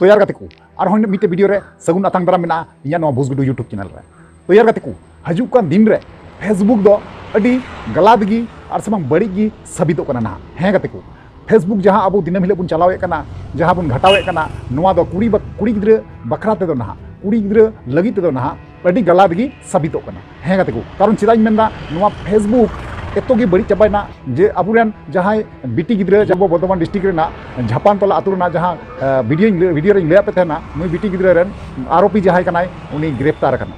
तो यार गाते को और मिट्टे वीडियो रे सगुन अतांग दाराम मेना इया नवा भोजगुडू यूट्यूब चैनल रे। तो यार गाते को हजुक कान दिन रे फेसबुक दो अडी गलाद गी और से बड़ी गी साबितों कना ना हैं गाते को फेसबुक जहाँ अब दिनम हिले बुन चलावे कना जहाँ बुन घटावे कना नवा दो कुड़ी गिद्रे बखरा ते दो ना कुड़ी गिद्रे लगी ते दो ना अडी गलाद गी साबितों कना हैं गाते को कारण चिदाई मेंदा नवा फेसबुक एतो गी बड़ी चबायना जे अबुरेन जहाँ बीटी गिद्रे जब बर्धमान डिस्ट्रिक्ट रेना झापान तला आतु रेना जहाँ वीडियो रे लैप पे थे नुई बीटी गिद्रे रेन आरोपी जहाँ कनाय उनी गिरफ्तार कना।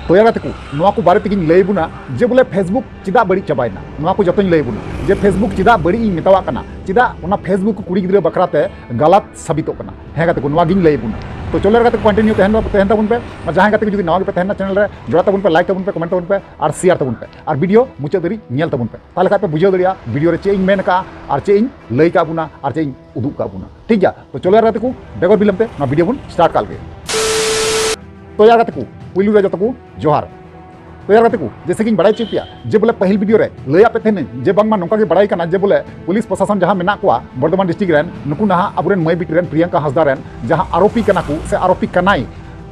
तो यार गाते को नवा को बारे तेगिन लय बुना जे बोले फेसबुक चिदा बड़ी चबायना नवा को जतन लय बुना जे फेसबुक चिदा बड़ी इन मेतावा कना चिदा उना फेसबुक कुड़ी गिद्रे बकराते गलत साबितों कना हैं गाते को नवा गिन लय बुना। तो चलो गाते कंटिन्यू तहन तबन पे और जहाँ गाते जुदी नवा पे तहना चैनल रे जोड़ा तबन पे लाइक तबन पे कमेंट तबन पे और शेयर तबन पे और वीडियो मुचाद दरी नेल तबन पे ताले खाते बुझाव दरिया वीडियो रे चे इन मेन का और चे इन लय का बुना और चे इन उदुग का बुना ठीक गया। तो चलो यार गाते को बेगर बिलमते ना वीडियो बुन स्टार्ट काल गे। तो यार गाते को पुइलु रे जतो को जोहार। तो यार गाते को जैसे कि बड़ाई चेपिया जे बोले पहल वीडियो रे लया पे थे जे बांगमा नोका के बड़ाई कना जे बोले पुलिस प्रशासन जहां मेना को बर्धमान डिस्ट्रिक्ट रेन नुकु नहा अबुरेन मई बिटी रेन प्रियंका हांसदा रेन जहां आरोपी कना को से आरोपी कनाई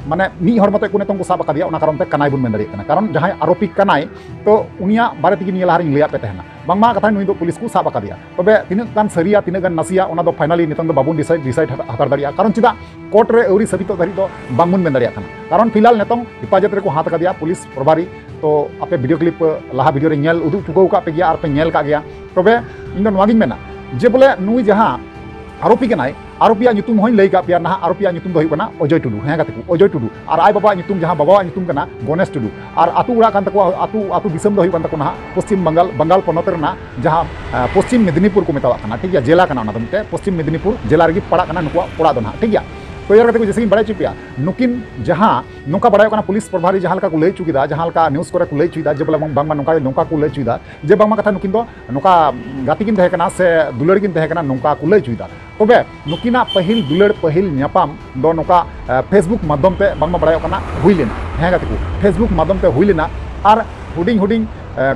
माने मी हर मते को नेतों को साब अकादिया उना कारण ते कनाई बुन मेन दाड़ी कना कारण जहां आरोपी कनाई तो उनिया बारे तिगी निया लाहारिन लया पे तहना बांगमा कथा नुई दो पुलिस को साब अकादिया तबे तिना गान सरिया तिना गान नसिया उना दो फाइनली नितंग दो बाबुन डिसाइड हातार दाड़िया कारण चिदा कोर्ट रे औरी सबितो दाड़ी दो बांगमुन मेन दाड़िया कना कारण फिलहाल नेतों हिफाजत रे को हाथ अकादिया पुलिस प्रभारी। तो आपे वीडियो क्लिप लाहा वीडियो रे नेल उदु चुकाव का पे गया और पे नेल का गया तबे इन दो नवागिन मेना जे बोले नुई जहां आरोपी कनाय आरोपिया ᱧᱩᱛᱩᱢ होई लई का पिया ना आरोपिया ᱧᱩᱛᱩᱢ दो हुई अजय टुडू हैं गाते को अजय टुडू और आय बाबा ᱧᱩᱛᱩᱢ जहां बाबा ᱧᱩᱛᱩम कना गणेश टुडू और आतु उड़ा कान तको आतु दिसम दो हुई तको ना पश्चिम बंगाल पनत रेना जहां पश्चिम मेदिनीपुर को मेतावा कना ठीक गया जिला कना ना दमते पश्चिम मेदिनीपुर जिला रे पड़ा कना नुको पड़ा दो ना ठीक गया। तो यार गाते को जैसे कि बड़ाई चुपिया नुकिन जहां नोका बड़ाय कना पुलिस प्रभारी जहां का को लई चुकीदा जहां का न्यूज़ करे को लई चुईदा जे बोले बांगमा नोका को लई चुईदा जे बांगमा कथा नुकिन दो नोका गाती किन तहे कना से दुलड़ किन तहे कना नोका को लई चुईदा तबे नुकिना पहिल दुलड़ पहिल न्यापाम दो नोका फेसबुक माध्यम ते बांगमा बड़ाय कना हुई लेना हैं गाते को फेसबुक माध्यम ते हुई लेना और हुडिंग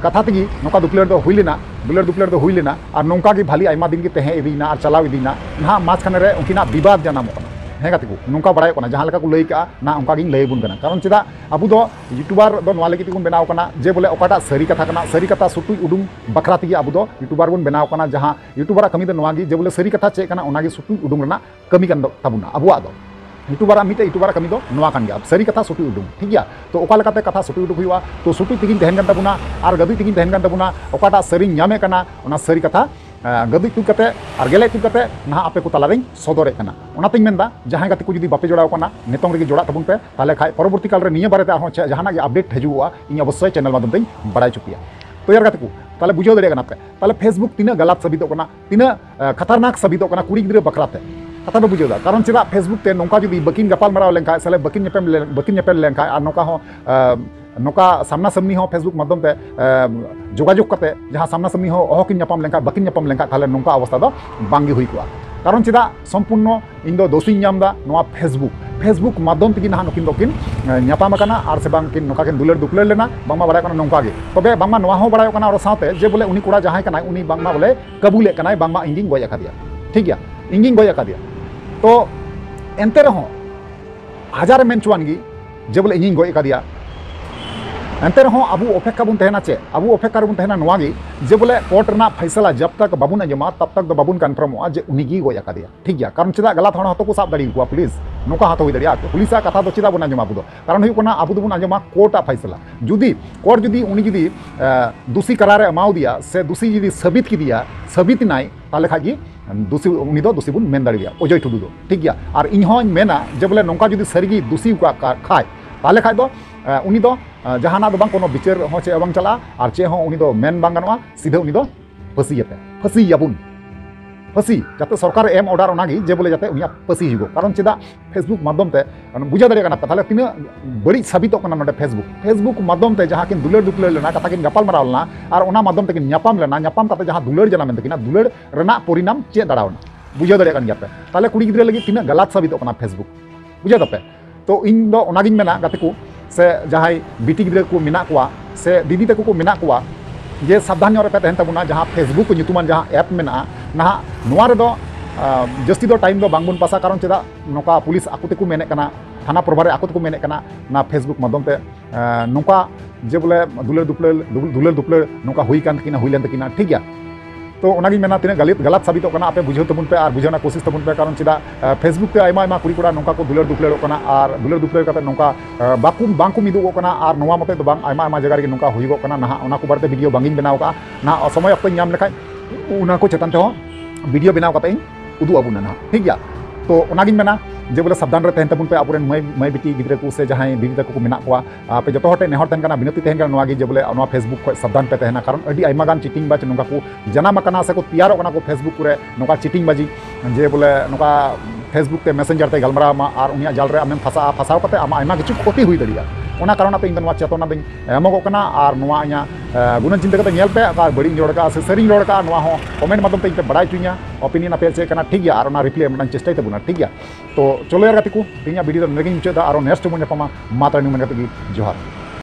कथा तगी नोका दुपलड़ दो हुई लेना दुपलड़ दो हुई लेना और नोका की भाली आयमा दिन की तहे इदीना और चलाव इदीना ना माछ खाने रे उनकिना विवाद जानामो कना हैं गाते को नोका बड़ाय कना जहां लका को लई का ना उनका गिन लई बुन कना कारण चिदा अबु दो यूट्यूबर दो नवा लगी तिगुन बनाव कना जे बोले ओकाटा सरी कथा सुटुई उडुम बखरा तिगी अबु दो यूट्यूबर बुन बनाव कना जहां यूट्यूबर कमी दो नवा गी जे बोले सरी कथा चे कना ओनागी सुटुई उडुम रना कमी कन दो तबुना अबुआ दो यूट्यूबर मिटे यूट्यूबर कमी दो नवा कान गया सरी कथा सुटुई उडुम ठीक गया। तो ओका लकाते कथा सुटुई उडुम हुआ तो सुटुई तिगिन तहन कन तबुना और गदुई तिगिन तहन कन तबुना ओकाटा सरी ᱧᱟᱢᱮ कना ओना सरी कथा गदुई तुक कते और गेले तुक कते ना आपे को तलारिंग सदरे कना ओनातिंग मेंदा जहां गाते को जुदी बापे जोड़ाव कना नेतों रे जोड़ा तबुन पे ताले खाय परवर्ती काल रे निया बारेते आरो जहाना अपडेट हजुआ इन अवश्य चैनल माध्यम ते बड़ाई चुकिया। तो यार गाते को ताले बुझाव दरे कना पे ताले फेसबुक तिना गलत साबितो कना तिना खतरनाक साबितो कना कुड़ी गिद्रे बकराते कथा बुझाव दा कारण चिदा फेसबुक ते नोका जुदी बकिन गपाल माराव लेंखा साले बकिन नेपेल लेंखा और नोका हो नोका सामना सामनी हो फेसबुक माध्यम ते जोगाजोग करते जहां सामना सामनी हो अहकिन ᱧᱟᱯᱟᱢ लेंखा बकिन ᱧᱟᱯᱟᱢ लेंखा ताले नोका अवस्था दो बांगी हुई कुआ कारण चिदा संपूर्ण इन दो दोषी ᱧᱟᱢदा नोआ फेसबुक माध्यम तगी ना नुकिन दोकिन ᱧᱟᱯᱟᱢ कना और से बांग किन नोका किन दुलड़ लेना बांगमा बड़ाय कना नोका गे तबे बांगमा नोआ हो बड़ाय कना और साथे जे बोले उनी कोड़ा जहां कना उनी बांगमा बोले कबूले कनाय बांगमा इंगिंग गय अकादिया ठीक गया इंगिंग गय अकादिया। तो एंते रहो हजार मेन चुआनगी जे बोले इंगिंग गय अकादिया एंते रहो अबू अपेक्षा बुन तहना चे अबू अपेक्षा बुन तहना नोआगी जे बोले कोर्ट रे फैसला जब तक बाबुन अंजमा तब तक दो बाबुन कन्फर्म जे उनीगी गय अकादिया ठीक गया। कारण चिदा गलत होना हतो को साब दाड़ी को पुलिस नोका हाथ हुई दाड़िया पुलिस कथा दो चिदा बुन अंजमा अबू दो कारण हुई कोना अबू दुबुन अंजमा कोर्ट फैसला जुदी कोर्ट जुदी उनी जुदी दोषी करारे अमाउ दिया से दोषी जुदी साबित की दिया साबित नाय ताले खागी दोषी उनी दो दोषी बुन मेन दाड़िया अजय टुडू दो ठीक गया। और इन हों मेना जे बोले नोका जुदी सरिगी दोषी का खाय ताले खाय दो उनी दो जहाना दो बांग कोनो बिचार हो चे बांग चला और चे हो उनी दो मेन बांग गनवा सीधे उनी दो फांसी जाते सरकार एम ऑर्डर ओनागी जे बोले जाते उनिया फांसी हिगो कारण चिदा फेसबुक माध्यम ते बुझा दाड़े कना ताले तिना बड़ी साबितो कना नोडे फेसबुक माध्यम ते जहां किन दुलड़ लेना कथा किन गपाल माराव लेना और ओना माध्यम ते किन ᱧᱟᱯᱟᱢ लेना ᱧᱟᱯᱟम कते जहां दुलड़ जना मेनते किना दुलड़ रेना परिणाम चे दाड़ावना बुझा दाड़े कन गयापे ताले कुड़ी गिद्रे लगी तिना गलत साबितो कना फेसबुक बुझा दपे। तो इन दो ओनागिन मेना गाते को से जहां बीटी गिद्रे को मेना कोआ से दीदी तको को मेना कोआ जे सावधान पे तहन तबुना जहां फेसबुक ᱧᱩᱛᱩᱢᱟᱱ जहां ऐप मेना ना नोआ रे दो जस्ती दो टाइम दो बांगबन पासा कारण चेदा नोका पुलिस आकु तेको मेने कना थाना प्रभारे आकु तेको मेने कना ना फेसबुक माध्यम ते नोका जे बोले दुलर दुपलर नोका हुई कान तकिना हुई लेन तकिना ठीक गया। तो ओनागी मेना तीना गलत साबित आपे बुझाव तबन पे और बुझाना कोशिश तबन पे कारण चेदा फेसबुक ते आयमा कुड़ी कोड़ा नोका को दुलर दुपलर और दुलर दुपलर काते नोका बांकु मिदुगो कना और नोवा मते तो बांग आयमा जगह रे नोका हुईगो कना ना ओना को बारते वीडियो बांगिन बनाव का ना समय अक्तो नाम लेखाय ओना को चेतन ते हो वीडियो बनाव काते उदु आबुना ना ठीक गया। तो ओनागिन मेना जे बोले साबधान रे तहन तबन पे आपुरेन मई बिटी गिद्रे को से जहां दीदी तक को मेना को आपे जतो हटे नेहर तहन कना बिनती तहन कना नोवागी जे बोले नोवा फेसबुक को साबधान पे तहना कारण अडी आयमा गान चिटिंग बाज नोका को जनाम कना से को तैयार कना को फेसबुक रे नोका चिटिंग बाजी जे बोले नोका फेसबुक ते मैसेंजर ते गलमरा मा और उनिया जाल रे आमें फसाव कते आमा आयमा किछु क्षति हुई दड़िया ओना कारण ते इन चेतना दिन एमगो कना और नोवा इया गुणन चिंता करते पे और बड़ी रोड़ का से सरी रोड़ का नोवा हो कमेंट माध्यम ते बड़ा चुइया ओपिनियन आपे चे कना ठीक गया और ना रिप्लाई मन चेष्टा तबुना ठीक गया। तो चलो यार गति को वीडियो नगे मुचादा और नेक्स्ट मन मा जोहार।